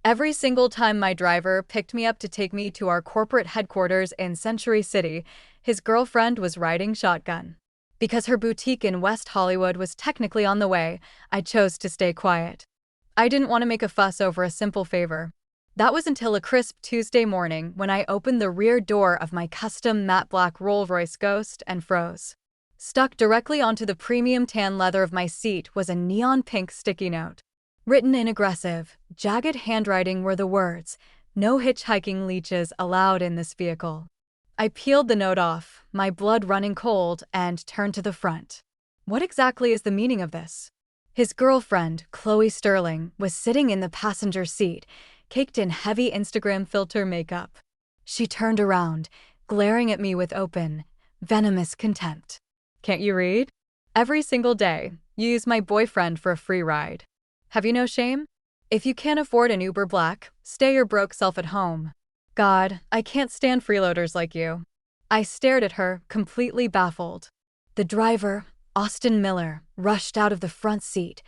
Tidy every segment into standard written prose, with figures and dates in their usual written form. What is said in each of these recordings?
Every single time my driver picked me up to take me to our corporate headquarters in Century City, his girlfriend was riding shotgun. Because her boutique in West Hollywood was technically on the way, I chose to stay quiet. I didn't want to make a fuss over a simple favor. That was until a crisp Tuesday morning when I opened the rear door of my custom matte black Rolls-Royce Ghost and froze. Stuck directly onto the premium tan leather of my seat was a neon pink sticky note. Written in aggressive, jagged handwriting were the words, "No hitchhiking leeches allowed in this vehicle." I peeled the note off, my blood running cold, and turned to the front. What exactly is the meaning of this? His girlfriend, Chloe Sterling, was sitting in the passenger seat, caked in heavy Instagram filter makeup. She turned around, glaring at me with open, venomous contempt. Can't you read? Every single day, you use my boyfriend for a free ride. Have you no shame? If you can't afford an Uber Black, stay your broke self at home. God, I can't stand freeloaders like you. I stared at her, completely baffled. The driver, Austin Miller, rushed out of the front seat,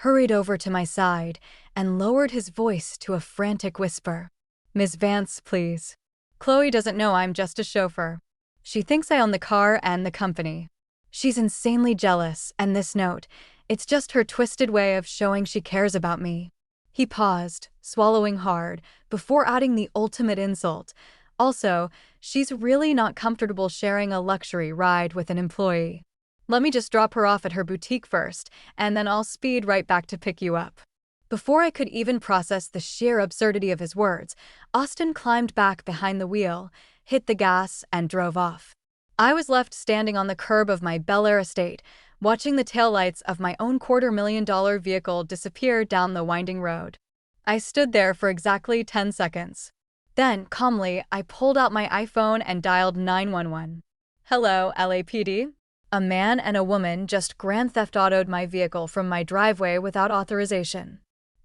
hurried over to my side, and lowered his voice to a frantic whisper. "Ms. Vance, please. Chloe doesn't know I'm just a chauffeur. She thinks I own the car and the company. She's insanely jealous, and this note, it's just her twisted way of showing she cares about me." He paused, swallowing hard, before adding the ultimate insult. Also, she's really not comfortable sharing a luxury ride with an employee. Let me just drop her off at her boutique first, and then I'll speed right back to pick you up. Before I could even process the sheer absurdity of his words, Austin climbed back behind the wheel, hit the gas, and drove off. I was left standing on the curb of my Bel Air estate, watching the taillights of my own $250,000 vehicle disappear down the winding road. I stood there for exactly 10 seconds. Then, calmly, I pulled out my iPhone and dialed 911. "Hello, LAPD? A man and a woman just grand theft auto'd my vehicle from my driveway without authorization.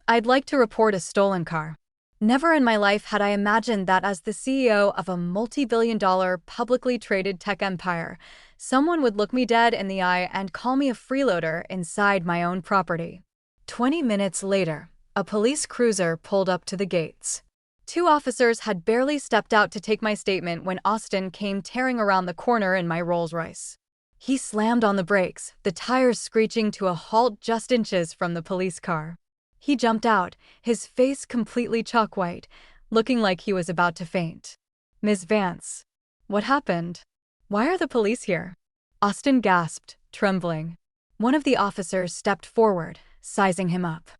I'd like to report a stolen car." Never in my life had I imagined that as the CEO of a multi-billion-dollar publicly traded tech empire, someone would look me dead in the eye and call me a freeloader inside my own property. 20 minutes later, a police cruiser pulled up to the gates. Two officers had barely stepped out to take my statement when Austin came tearing around the corner in my Rolls-Royce. He slammed on the brakes, the tires screeching to a halt just inches from the police car. He jumped out, his face completely chalk white, looking like he was about to faint. "Ms. Vance, what happened? Why are the police here?" Austin gasped, trembling. One of the officers stepped forward, sizing him up.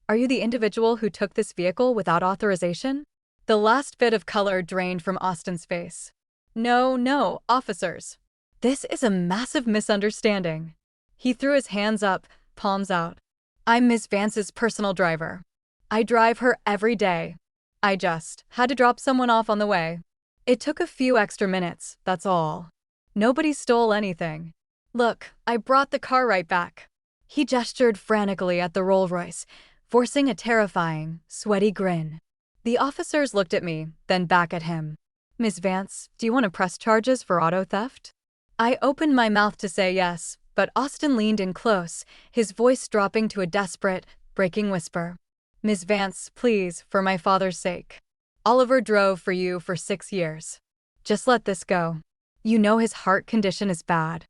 "Are you the individual who took this vehicle without authorization?" The last bit of color drained from Austin's face. No, officers. This is a massive misunderstanding." He threw his hands up, palms out. "I'm Ms. Vance's personal driver. I drive her every day. I just had to drop someone off on the way. It took a few extra minutes, that's all. Nobody stole anything. Look, I brought the car right back." He gestured frantically at the Rolls-Royce, forcing a terrifying, sweaty grin. The officers looked at me, then back at him. "Ms. Vance, do you want to press charges for auto theft?" I opened my mouth to say yes, but Austin leaned in close, his voice dropping to a desperate, breaking whisper. "Ms. Vance, please, for my father's sake. Oliver drove for you for 6 years. Just let this go. You know his heart condition is bad.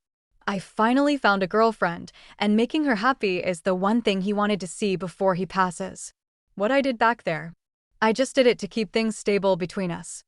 I finally found a girlfriend, and making her happy is the one thing he wanted to see before he passes. What I did back there, I just did it to keep things stable between us.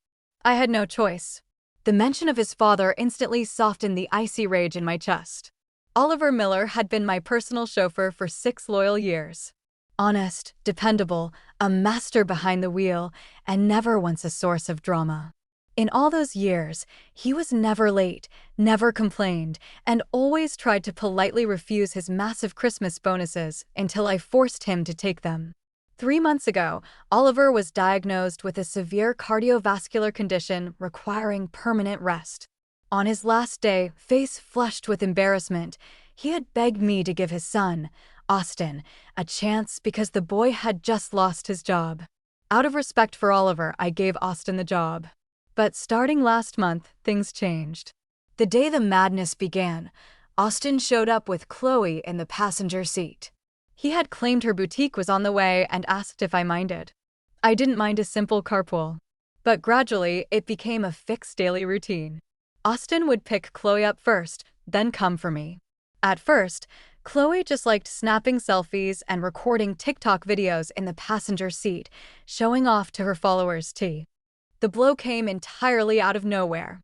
I had no choice." The mention of his father instantly softened the icy rage in my chest. Oliver Miller had been my personal chauffeur for 6 loyal years. Honest, dependable, a master behind the wheel, and never once a source of drama. In all those years, he was never late, never complained, and always tried to politely refuse his massive Christmas bonuses until I forced him to take them. 3 months ago, Oliver was diagnosed with a severe cardiovascular condition requiring permanent rest. On his last day, face flushed with embarrassment, he had begged me to give his son, Austin, a chance because the boy had just lost his job. Out of respect for Oliver, I gave Austin the job. But starting last month, things changed. The day the madness began, Austin showed up with Chloe in the passenger seat. He had claimed her boutique was on the way and asked if I minded. I didn't mind a simple carpool. But gradually, it became a fixed daily routine. Austin would pick Chloe up first, then come for me. At first, Chloe just liked snapping selfies and recording TikTok videos in the passenger seat, showing off to her followers too. The blow came entirely out of nowhere.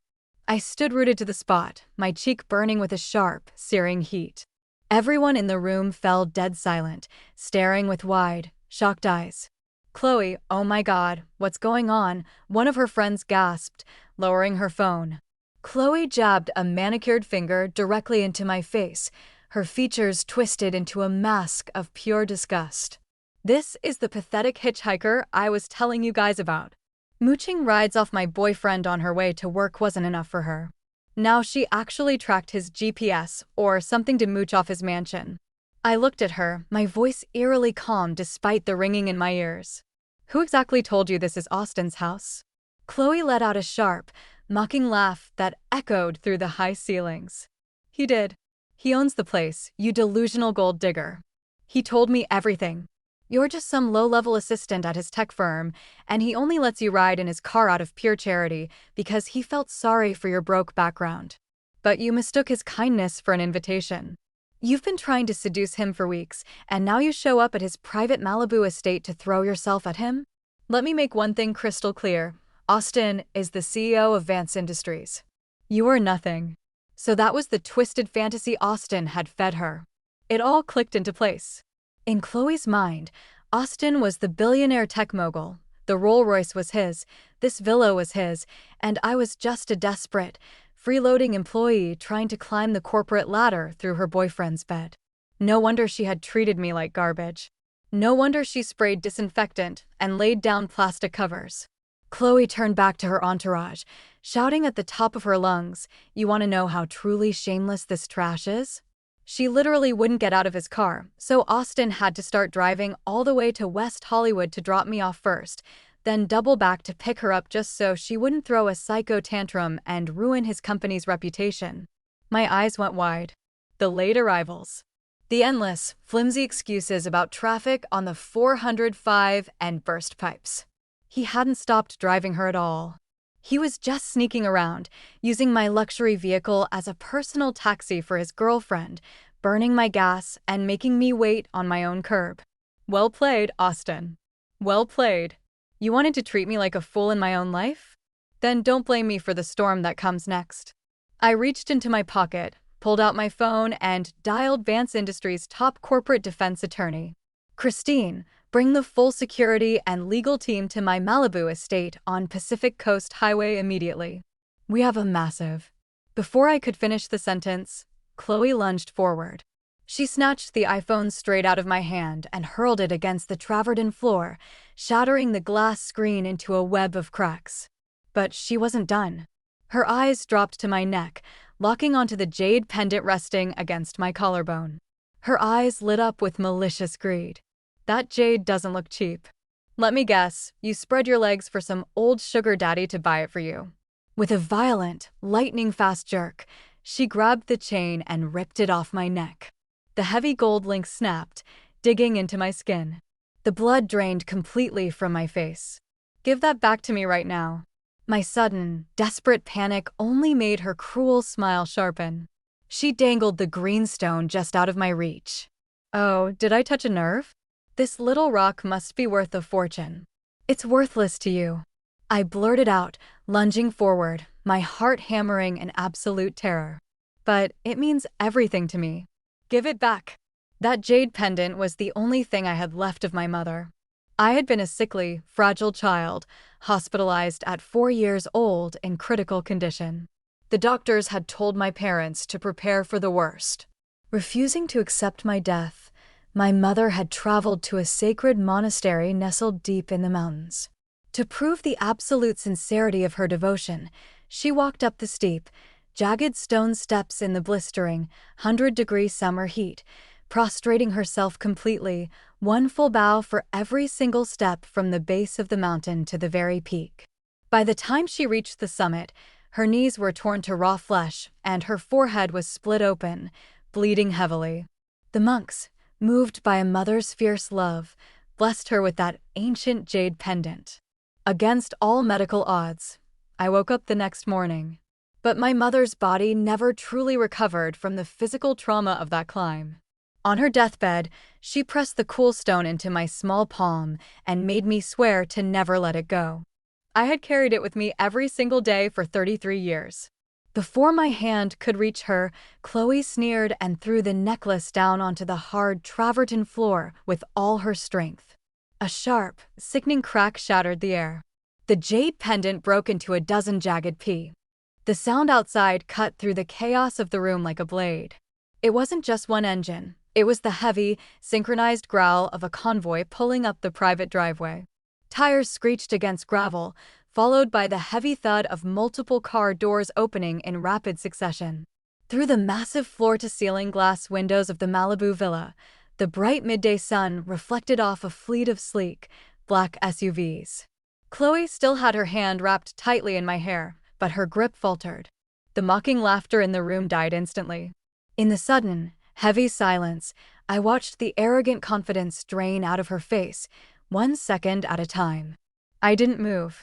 I stood rooted to the spot, my cheek burning with a sharp, searing heat. Everyone in the room fell dead silent, staring with wide, shocked eyes. "Chloe, oh my God, what's going on?" one of her friends gasped, lowering her phone. Chloe jabbed a manicured finger directly into my face, her features twisted into a mask of pure disgust. "This is the pathetic hitchhiker I was telling you guys about. Mooching rides off my boyfriend on her way to work wasn't enough for her. Now she actually tracked his GPS or something to mooch off his mansion." I looked at her, my voice eerily calm despite the ringing in my ears. "Who exactly told you this is Austin's house?" Chloe let out a sharp, mocking laugh that echoed through the high ceilings. "He did. He owns the place, you delusional gold digger. He told me everything. You're just some low-level assistant at his tech firm, and he only lets you ride in his car out of pure charity because he felt sorry for your broke background. But you mistook his kindness for an invitation. You've been trying to seduce him for weeks, and now you show up at his private Malibu estate to throw yourself at him? Let me make one thing crystal clear. Austin is the CEO of Vance Industries. You are nothing." So that was the twisted fantasy Austin had fed her. It all clicked into place. In Chloe's mind, Austin was the billionaire tech mogul. The Rolls-Royce was his, this villa was his, and I was just a desperate, freeloading employee trying to climb the corporate ladder through her boyfriend's bed. No wonder she had treated me like garbage. No wonder she sprayed disinfectant and laid down plastic covers. Chloe turned back to her entourage, shouting at the top of her lungs, "You want to know how truly shameless this trash is?" She literally wouldn't get out of his car, so Austin had to start driving all the way to West Hollywood to drop me off first, then double back to pick her up just so she wouldn't throw a psycho tantrum and ruin his company's reputation. My eyes went wide. The late arrivals. The endless, flimsy excuses about traffic on the 405 and burst pipes. He hadn't stopped driving her at all. He was just sneaking around, using my luxury vehicle as a personal taxi for his girlfriend, burning my gas and making me wait on my own curb. Well played, Austin. Well played. You wanted to treat me like a fool in my own life? Then don't blame me for the storm that comes next. I reached into my pocket, pulled out my phone, and dialed Vance Industries' top corporate defense attorney. "Christine, bring the full security and legal team to my Malibu estate on Pacific Coast Highway immediately. We have a massive..." Before I could finish the sentence, Chloe lunged forward. She snatched the iPhone straight out of my hand and hurled it against the travertine floor, shattering the glass screen into a web of cracks. But she wasn't done. Her eyes dropped to my neck, locking onto the jade pendant resting against my collarbone. Her eyes lit up with malicious greed. "That jade doesn't look cheap. Let me guess, you spread your legs for some old sugar daddy to buy it for you." With a violent, lightning-fast jerk, she grabbed the chain and ripped it off my neck. The heavy gold link snapped, digging into my skin. The blood drained completely from my face. "Give that back to me right now." My sudden, desperate panic only made her cruel smile sharpen. She dangled the green stone just out of my reach. "Oh, did I touch a nerve? This little rock must be worth a fortune." "It's worthless to you," I blurted out, lunging forward, my heart hammering in absolute terror. "But it means everything to me." "Give it back." That jade pendant was the only thing I had left of my mother. I had been a sickly, fragile child, hospitalized at 4 years old in critical condition. The doctors had told my parents to prepare for the worst. Refusing to accept my death, my mother had traveled to a sacred monastery nestled deep in the mountains. To prove the absolute sincerity of her devotion, she walked up the steep, jagged stone steps in the blistering, 100-degree summer heat, prostrating herself completely, one full bow for every single step from the base of the mountain to the very peak. By the time she reached the summit, her knees were torn to raw flesh and her forehead was split open, bleeding heavily. The monks, moved by a mother's fierce love, blessed her with that ancient jade pendant. Against all medical odds, I woke up the next morning. But my mother's body never truly recovered from the physical trauma of that climb. On her deathbed, she pressed the cool stone into my small palm and made me swear to never let it go. I had carried it with me every single day for 33 years. Before my hand could reach her, Chloe sneered and threw the necklace down onto the hard travertine floor with all her strength. A sharp, sickening crack shattered the air. The jade pendant broke into a dozen jagged pieces. The sound outside cut through the chaos of the room like a blade. It wasn't just one engine. It was the heavy, synchronized growl of a convoy pulling up the private driveway. Tires screeched against gravel, followed by the heavy thud of multiple car doors opening in rapid succession. Through the massive floor-to-ceiling glass windows of the Malibu villa, the bright midday sun reflected off a fleet of sleek, black SUVs. Chloe still had her hand wrapped tightly in my hair, but her grip faltered. The mocking laughter in the room died instantly. In the sudden, heavy silence, I watched the arrogant confidence drain out of her face, 1 second at a time. I didn't move.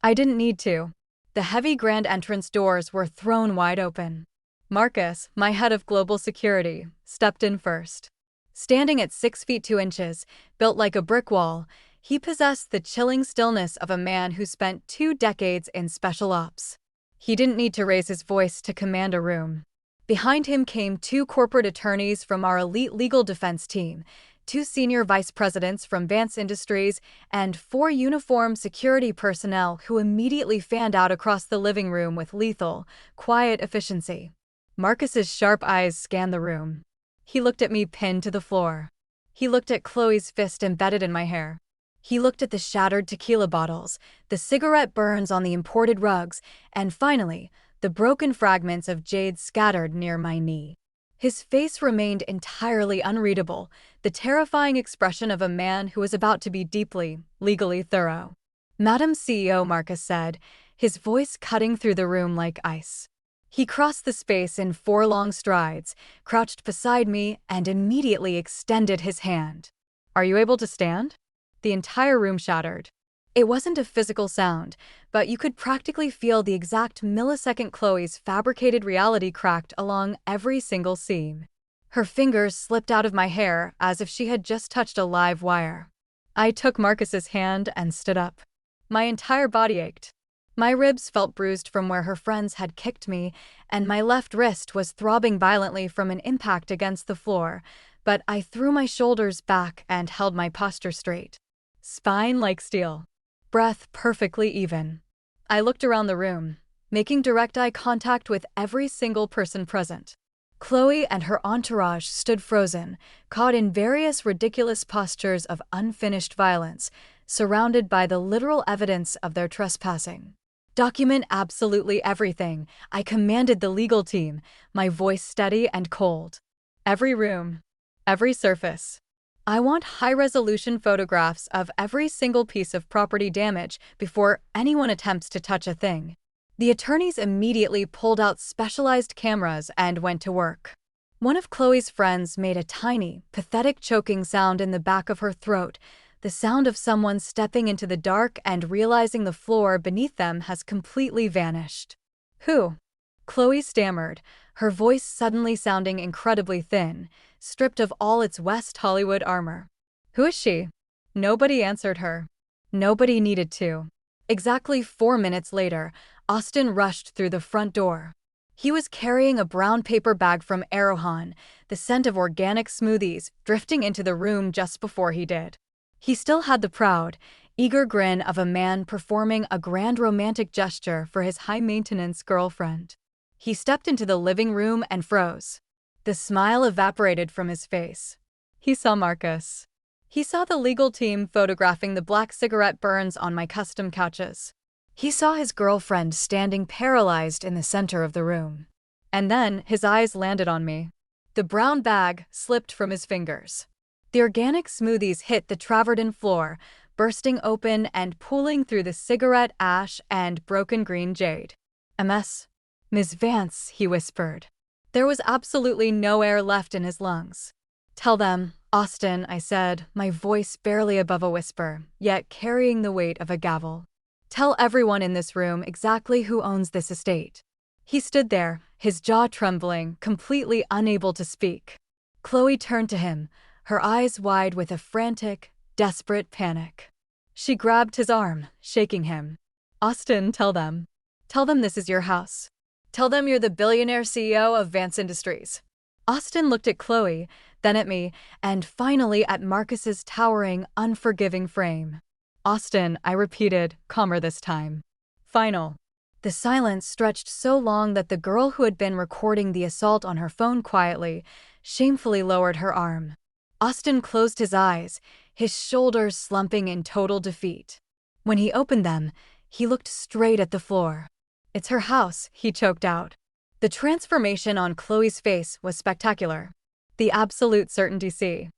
I didn't need to. The heavy grand entrance doors were thrown wide open. Marcus, my head of global security, stepped in first. Standing at 6 feet 2 inches, built like a brick wall, he possessed the chilling stillness of a man who spent 2 decades in special ops. He didn't need to raise his voice to command a room. Behind him came 2 corporate attorneys from our elite legal defense team, 2 senior vice presidents from Vance Industries, and 4 uniformed security personnel who immediately fanned out across the living room with lethal, quiet efficiency. Marcus's sharp eyes scanned the room. He looked at me pinned to the floor. He looked at Chloe's fist embedded in my hair. He looked at the shattered tequila bottles, the cigarette burns on the imported rugs, and finally, the broken fragments of jade scattered near my knee. His face remained entirely unreadable, the terrifying expression of a man who was about to be deeply, legally thorough. "Madam CEO," Marcus said, his voice cutting through the room like ice. He crossed the space in 4 long strides, crouched beside me, and immediately extended his hand. "Are you able to stand?" The entire room shattered. It wasn't a physical sound, but you could practically feel the exact millisecond Chloe's fabricated reality cracked along every single seam. Her fingers slipped out of my hair as if she had just touched a live wire. I took Marcus's hand and stood up. My entire body ached. My ribs felt bruised from where her friends had kicked me, and my left wrist was throbbing violently from an impact against the floor, but I threw my shoulders back and held my posture straight. Spine like steel. Breath perfectly even. I looked around the room, making direct eye contact with every single person present. Chloe and her entourage stood frozen, caught in various ridiculous postures of unfinished violence, surrounded by the literal evidence of their trespassing. "Document absolutely everything," I commanded the legal team, my voice steady and cold. "Every room. Every surface. I want high-resolution photographs of every single piece of property damage before anyone attempts to touch a thing." The attorneys immediately pulled out specialized cameras and went to work. One of Chloe's friends made a tiny, pathetic choking sound in the back of her throat, the sound of someone stepping into the dark and realizing the floor beneath them has completely vanished. "Who?" Chloe stammered, her voice suddenly sounding incredibly thin, stripped of all its West Hollywood armor. "Who is she?" Nobody answered her. Nobody needed to. Exactly 4 minutes later, Austin rushed through the front door. He was carrying a brown paper bag from Arohan, the scent of organic smoothies drifting into the room just before he did. He still had the proud, eager grin of a man performing a grand romantic gesture for his high-maintenance girlfriend. He stepped into the living room and froze. The smile evaporated from his face. He saw Marcus. He saw the legal team photographing the black cigarette burns on my custom couches. He saw his girlfriend standing paralyzed in the center of the room. And then his eyes landed on me. The brown bag slipped from his fingers. The organic smoothies hit the travertine floor, bursting open and pooling through the cigarette ash and broken green jade. "MS. Ms. Vance," he whispered. There was absolutely no air left in his lungs. Tell them, Austin, I said, my voice barely above a whisper, yet carrying the weight of a gavel. Tell everyone in this room exactly who owns this estate. He stood there, his jaw trembling, completely unable to speak. Chloe turned to him, her eyes wide with a frantic, desperate panic. She grabbed his arm, shaking him. Austin, tell them. Tell them this is your house. Tell them you're the billionaire CEO of Vance Industries. Austin looked at Chloe, then at me, and finally at Marcus's towering, unforgiving frame. Austin, I repeated, calmer this time. Final. The silence stretched so long that the girl who had been recording the assault on her phone quietly, shamefully lowered her arm. Austin closed his eyes, his shoulders slumping in total defeat. When he opened them, he looked straight at the floor. It's her house, he choked out. The transformation on Chloe's face was spectacular. The absolute certainty. See.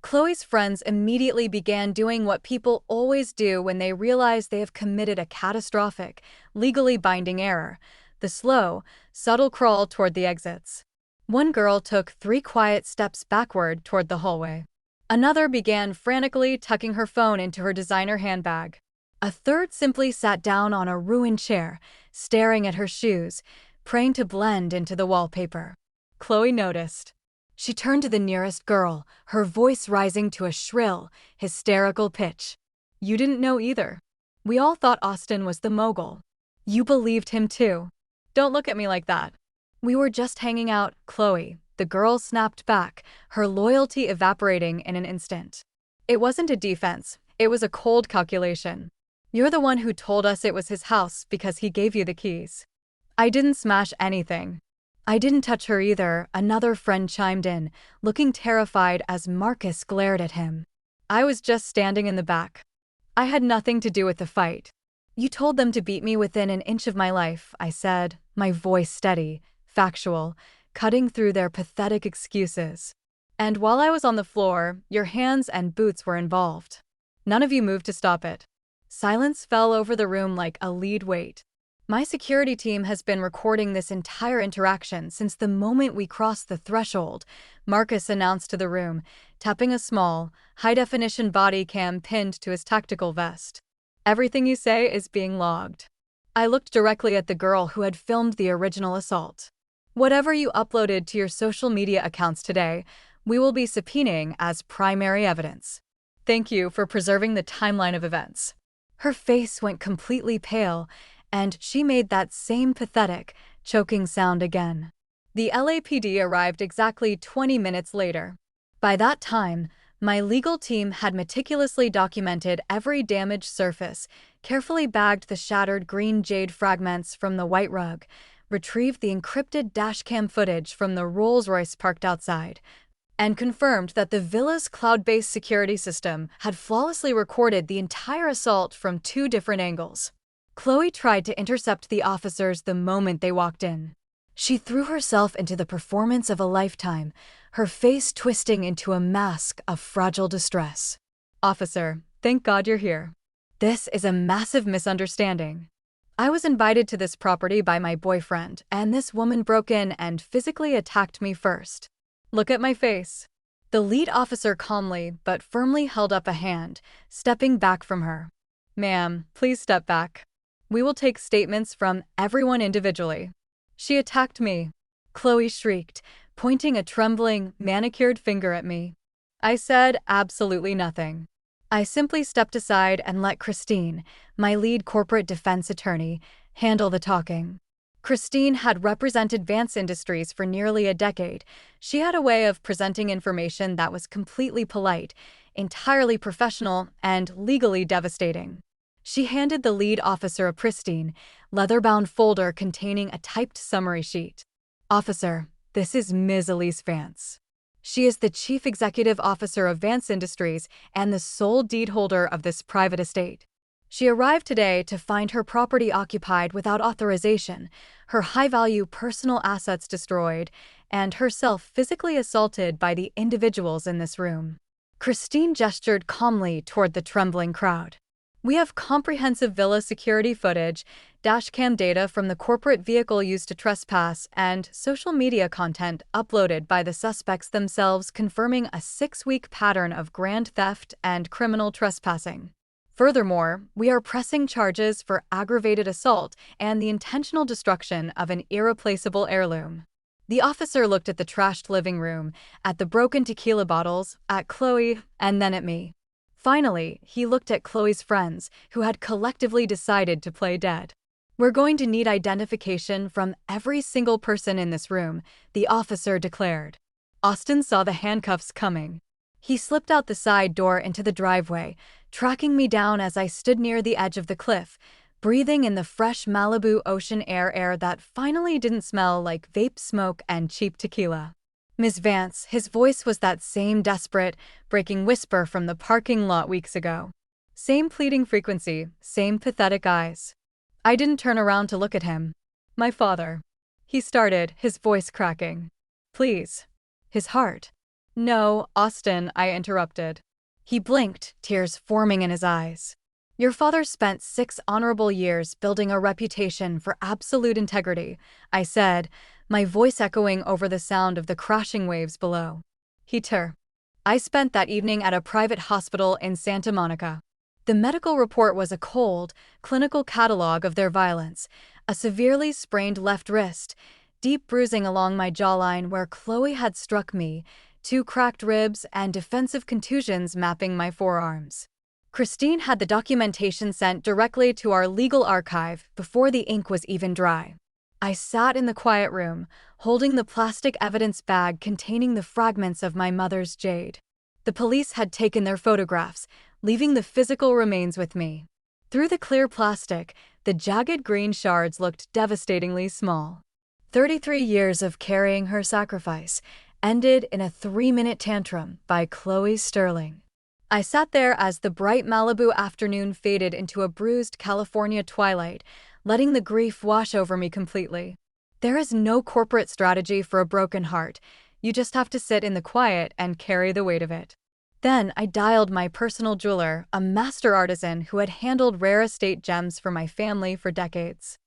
Chloe's friends immediately began doing what people always do when they realize they have committed a catastrophic, legally binding error: the slow, subtle crawl toward the exits. One girl took 3 quiet steps backward toward the hallway. Another began frantically tucking her phone into her designer handbag. A third simply sat down on a ruined chair, staring at her shoes, praying to blend into the wallpaper. Chloe noticed. She turned to the nearest girl, her voice rising to a shrill, hysterical pitch. You didn't know either. We all thought Austin was the mogul. You believed him too. Don't look at me like that. We were just hanging out, Chloe, the girl snapped back, her loyalty evaporating in an instant. It wasn't a defense, it was a cold calculation. You're the one who told us it was his house because he gave you the keys. I didn't smash anything. I didn't touch her either, another friend chimed in, looking terrified as Marcus glared at him. I was just standing in the back. I had nothing to do with the fight. You told them to beat me within an inch of my life, I said, my voice steady, factual, cutting through their pathetic excuses. And while I was on the floor, your hands and boots were involved. None of you moved to stop it. Silence fell over the room like a lead weight. My security team has been recording this entire interaction since the moment we crossed the threshold, Marcus announced to the room, tapping a small, high-definition body cam pinned to his tactical vest. Everything you say is being logged. I looked directly at the girl who had filmed the original assault. Whatever you uploaded to your social media accounts today, we will be subpoenaing as primary evidence. Thank you for preserving the timeline of events. Her face went completely pale, and she made that same pathetic, choking sound again. The LAPD arrived exactly 20 minutes later. By that time, my legal team had meticulously documented every damaged surface, carefully bagged the shattered green jade fragments from the white rug, retrieved the encrypted dashcam footage from the Rolls-Royce parked outside, and confirmed that the villa's cloud-based security system had flawlessly recorded the entire assault from 2 different angles. Chloe tried to intercept the officers the moment they walked in. She threw herself into the performance of a lifetime, her face twisting into a mask of fragile distress. Officer, thank God you're here. This is a massive misunderstanding. I was invited to this property by my boyfriend, and this woman broke in and physically attacked me first. Look at my face. The lead officer calmly but firmly held up a hand, stepping back from her. Ma'am, please step back. We will take statements from everyone individually. She attacked me. Chloe shrieked, pointing a trembling, manicured finger at me. I said absolutely nothing. I simply stepped aside and let Christine, my lead corporate defense attorney, handle the talking. Christine had represented Vance Industries for nearly a decade. She had a way of presenting information that was completely polite, entirely professional, and legally devastating. She handed the lead officer a pristine, leather-bound folder containing a typed summary sheet. Officer, this is Ms. Elise Vance. She is the Chief Executive Officer of Vance Industries and the sole deed holder of this private estate. She arrived today to find her property occupied without authorization, her high-value personal assets destroyed, and herself physically assaulted by the individuals in this room. Christine gestured calmly toward the trembling crowd. We have comprehensive villa security footage, dashcam data from the corporate vehicle used to trespass, and social media content uploaded by the suspects themselves confirming a 6-week pattern of grand theft and criminal trespassing. Furthermore, we are pressing charges for aggravated assault and the intentional destruction of an irreplaceable heirloom. The officer looked at the trashed living room, at the broken tequila bottles, at Chloe, and then at me. Finally, he looked at Chloe's friends, who had collectively decided to play dead. "We're going to need identification from every single person in this room," the officer declared. Austin saw the handcuffs coming. He slipped out the side door into the driveway, tracking me down as I stood near the edge of the cliff, breathing in the fresh Malibu ocean air that finally didn't smell like vape smoke and cheap tequila. "Miss Vance," his voice was that same desperate, breaking whisper from the parking lot weeks ago. Same pleading frequency, same pathetic eyes. I didn't turn around to look at him. "My father," he started, his voice cracking. "Please." "His heart." "No, Austin," I interrupted. He blinked, tears forming in his eyes. "Your father spent 6 honorable years building a reputation for absolute integrity," I said, my voice echoing over the sound of the crashing waves below. I spent that evening at a private hospital in Santa Monica. The medical report was a cold, clinical catalog of their violence: a severely sprained left wrist, deep bruising along my jawline where Chloe had struck me, 2 cracked ribs, and defensive contusions mapping my forearms. Christine had the documentation sent directly to our legal archive before the ink was even dry. I sat in the quiet room, holding the plastic evidence bag containing the fragments of my mother's jade. The police had taken their photographs, leaving the physical remains with me. Through the clear plastic, the jagged green shards looked devastatingly small. 33 years of carrying her sacrifice ended in a 3-minute tantrum by Chloe Sterling. I sat there as the bright Malibu afternoon faded into a bruised California twilight, letting the grief wash over me completely. There is no corporate strategy for a broken heart. You just have to sit in the quiet and carry the weight of it. Then I dialed my personal jeweler, a master artisan who had handled rare estate gems for my family for decades.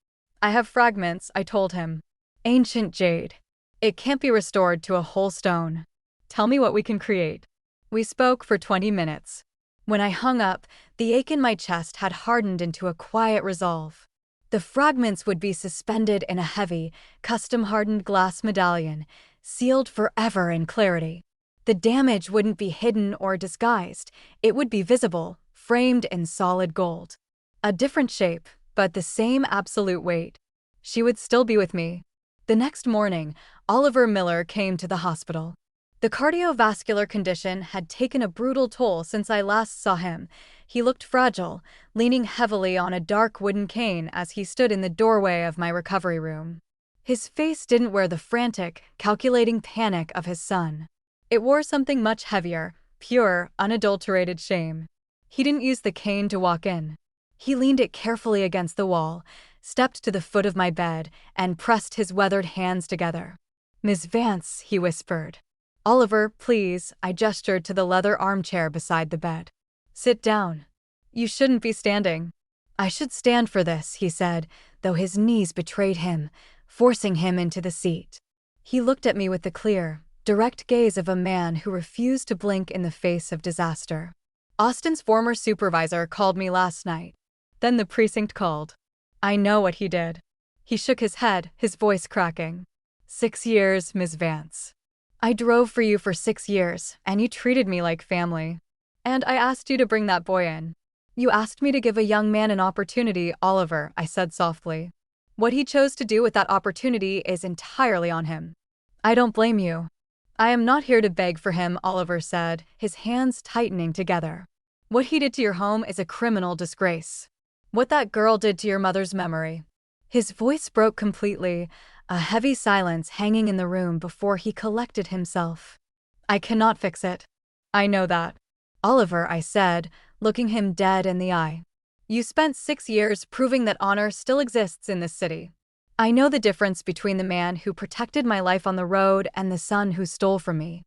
"I have fragments," I told him. "Ancient jade. It can't be restored to a whole stone. Tell me what we can create." We spoke for 20 minutes. When I hung up, the ache in my chest had hardened into a quiet resolve. The fragments would be suspended in a heavy, custom-hardened glass medallion, sealed forever in clarity. The damage wouldn't be hidden or disguised. It would be visible, framed in solid gold. A different shape, but the same absolute weight. She would still be with me. The next morning, Oliver Miller came to the hospital. The cardiovascular condition had taken a brutal toll since I last saw him. He looked fragile, leaning heavily on a dark wooden cane as he stood in the doorway of my recovery room. His face didn't wear the frantic, calculating panic of his son. It wore something much heavier, pure, unadulterated shame. He didn't use the cane to walk in. He leaned it carefully against the wall, stepped to the foot of my bed, and pressed his weathered hands together. "Miss Vance," he whispered. "Oliver, please," I gestured to the leather armchair beside the bed. "Sit down. You shouldn't be standing." "I should stand for this," he said, though his knees betrayed him, forcing him into the seat. He looked at me with the clear, direct gaze of a man who refused to blink in the face of disaster. "Austin's former supervisor called me last night. Then the precinct called. I know what he did." He shook his head, his voice cracking. 6 years, Miss Vance. I drove for you for 6 years, and you treated me like family. And I asked you to bring that boy in. You asked me to give a young man an opportunity, Oliver, I said softly. What he chose to do with that opportunity is entirely on him. I don't blame you. I am not here to beg for him, Oliver said, his hands tightening together. What he did to your home is a criminal disgrace. What that girl did to your mother's memory. His voice broke completely, a heavy silence hanging in the room before he collected himself. I cannot fix it. I know that. Oliver, I said, looking him dead in the eye. You spent 6 years proving that honor still exists in this city. I know the difference between the man who protected my life on the road and the son who stole from me.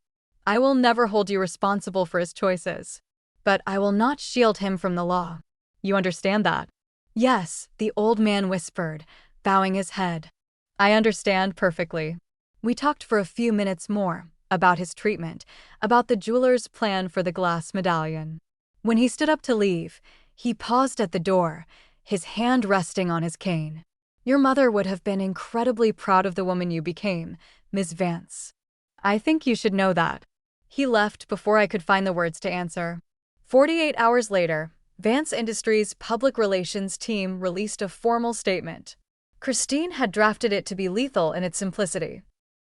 I will never hold you responsible for his choices. But I will not shield him from the law. You understand that? Yes, the old man whispered, bowing his head. I understand perfectly. We talked for a few minutes more, about his treatment, about the jeweler's plan for the glass medallion. When he stood up to leave, he paused at the door, his hand resting on his cane. Your mother would have been incredibly proud of the woman you became, Miss Vance. I think you should know that. He left before I could find the words to answer. 48 hours later, Vance Industries' public relations team released a formal statement. Christine had drafted it to be lethal in its simplicity.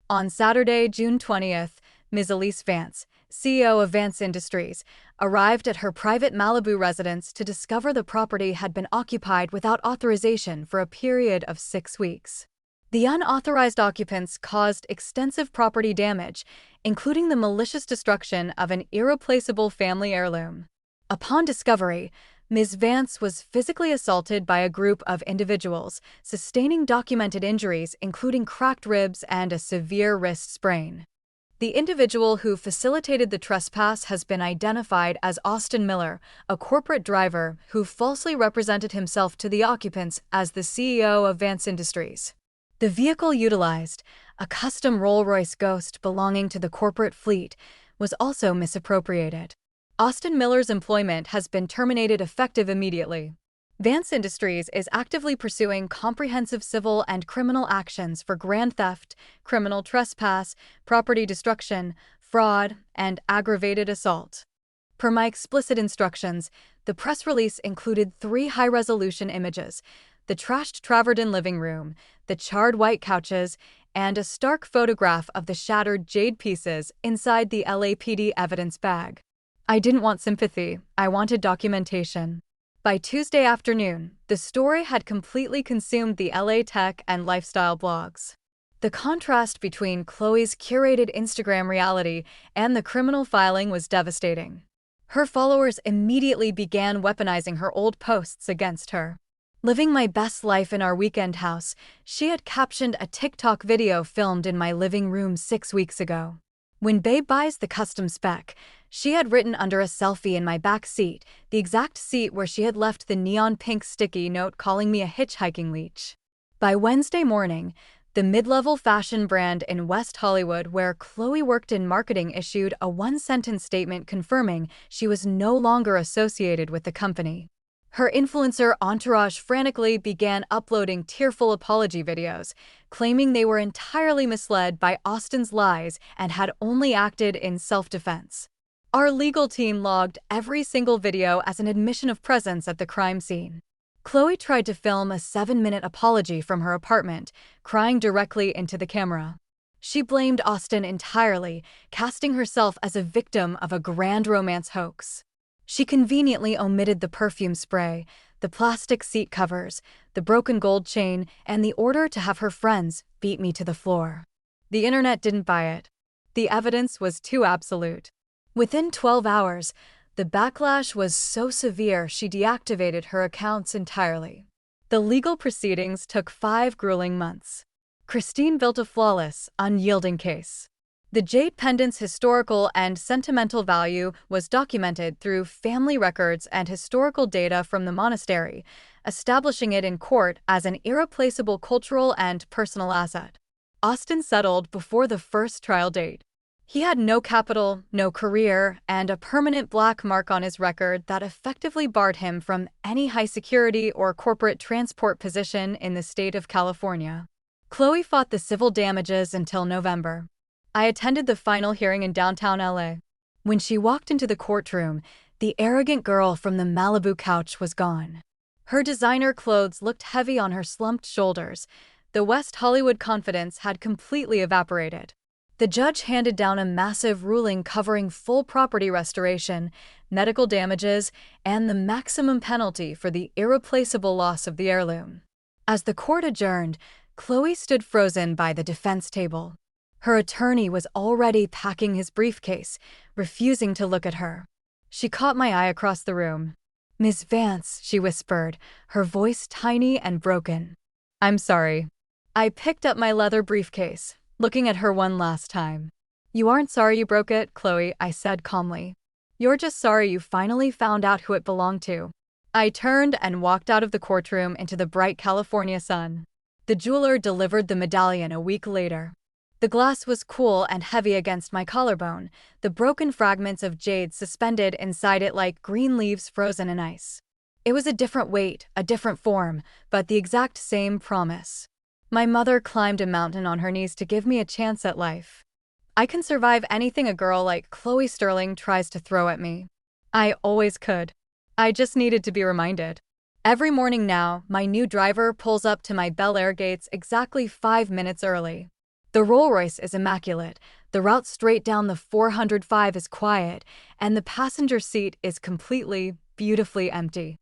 On Saturday, June 20th, Ms. Elise Vance, CEO of Vance Industries, arrived at her private Malibu residence to discover the property had been occupied without authorization for a period of 6 weeks. The unauthorized occupants caused extensive property damage, including the malicious destruction of an irreplaceable family heirloom. Upon discovery, Ms. Vance was physically assaulted by a group of individuals, sustaining documented injuries including cracked ribs and a severe wrist sprain. The individual who facilitated the trespass has been identified as Austin Miller, a corporate driver who falsely represented himself to the occupants as the CEO of Vance Industries. The vehicle utilized, a custom Rolls-Royce Ghost belonging to the corporate fleet, was also misappropriated. Austin Miller's employment has been terminated effective immediately. Vance Industries is actively pursuing comprehensive civil and criminal actions for grand theft, criminal trespass, property destruction, fraud, and aggravated assault. Per my explicit instructions, the press release included 3 high-resolution images: the trashed Traverden living room, the charred white couches, and a stark photograph of the shattered jade pieces inside the LAPD evidence bag. I didn't want sympathy, I wanted documentation. By Tuesday afternoon, the story had completely consumed the LA tech and lifestyle blogs. The contrast between Chloe's curated Instagram reality and the criminal filing was devastating. Her followers immediately began weaponizing her old posts against her. Living my best life in our weekend house, she had captioned a TikTok video filmed in my living room 6 weeks ago. When Babe buys the custom spec, she had written under a selfie in my back seat, the exact seat where she had left the neon pink sticky note calling me a hitchhiking leech. By Wednesday morning, the mid-level fashion brand in West Hollywood where Chloe worked in marketing issued a one-sentence statement confirming she was no longer associated with the company. Her influencer entourage frantically began uploading tearful apology videos, claiming they were entirely misled by Austin's lies and had only acted in self-defense. Our legal team logged every single video as an admission of presence at the crime scene. Chloe tried to film a 7-minute apology from her apartment, crying directly into the camera. She blamed Austin entirely, casting herself as a victim of a grand romance hoax. She conveniently omitted the perfume spray, the plastic seat covers, the broken gold chain, and the order to have her friends beat me to the floor. The internet didn't buy it. The evidence was too absolute. Within 12 hours, the backlash was so severe she deactivated her accounts entirely. The legal proceedings took 5 grueling months. Christine built a flawless, unyielding case. The jade pendant's historical and sentimental value was documented through family records and historical data from the monastery, establishing it in court as an irreplaceable cultural and personal asset. Austin settled before the first trial date. He had no capital, no career, and a permanent black mark on his record that effectively barred him from any high-security or corporate transport position in the state of California. Chloe fought the civil damages until November. I attended the final hearing in downtown LA. When she walked into the courtroom, the arrogant girl from the Malibu couch was gone. Her designer clothes looked heavy on her slumped shoulders. The West Hollywood confidence had completely evaporated. The judge handed down a massive ruling covering full property restoration, medical damages, and the maximum penalty for the irreplaceable loss of the heirloom. As the court adjourned, Chloe stood frozen by the defense table. Her attorney was already packing his briefcase, refusing to look at her. She caught my eye across the room. "Miss Vance," she whispered, her voice tiny and broken. "I'm sorry." I picked up my leather briefcase, looking at her one last time. "You aren't sorry you broke it, Chloe," I said calmly. "You're just sorry you finally found out who it belonged to." I turned and walked out of the courtroom into the bright California sun. The jeweler delivered the medallion a week later. The glass was cool and heavy against my collarbone, the broken fragments of jade suspended inside it like green leaves frozen in ice. It was a different weight, a different form, but the exact same promise. My mother climbed a mountain on her knees to give me a chance at life. I can survive anything a girl like Chloe Sterling tries to throw at me. I always could. I just needed to be reminded. Every morning now, my new driver pulls up to my Bel Air gates exactly 5 minutes early. The Rolls-Royce is immaculate, the route straight down the 405 is quiet, and the passenger seat is completely, beautifully empty.